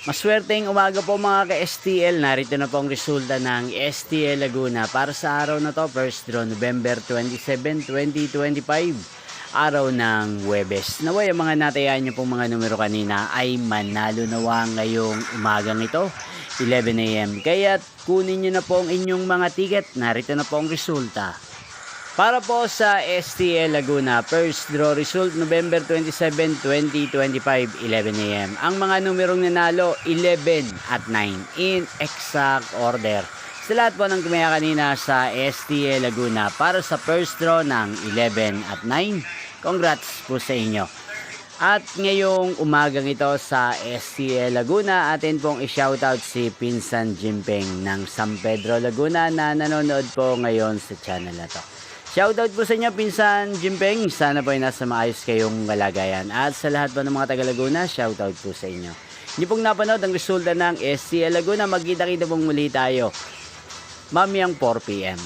Maswerteng umaga po mga ka-STL. Narito na po ang resulta ng STL Laguna para sa araw na to, first draw November 27, 2025, araw ng Huwebes. Naway ang mga natayaan nyo pong mga numero kanina ay manalo nawa ngayong umagang ito, 11 AM. Kaya kunin nyo na po ang inyong mga ticket. Narito na po ang resulta. Para po sa STL Laguna, first draw result November 27, 2025, 11 AM. Ang mga numerong nanalo, 11 at 9 in exact order. Sa lahat po ng kumaya kanina sa STL Laguna para sa first draw ng 11 at 9, congrats po sa inyo. At ngayong umagang ito sa STL Laguna, atin pong i-shoutout si Pinsan Jimpeng ng San Pedro Laguna na nanonood po ngayon sa channel na to. Shoutout po sa inyo, Pinsan Jimpeng. Sana po ay nasa maayos kayong kalagayan. At sa lahat po ng mga taga Laguna, shoutout po sa inyo. Hindi pong napanood ang resulta ng STL Laguna. Magkita-kita pong muli tayo mamayang 4 PM.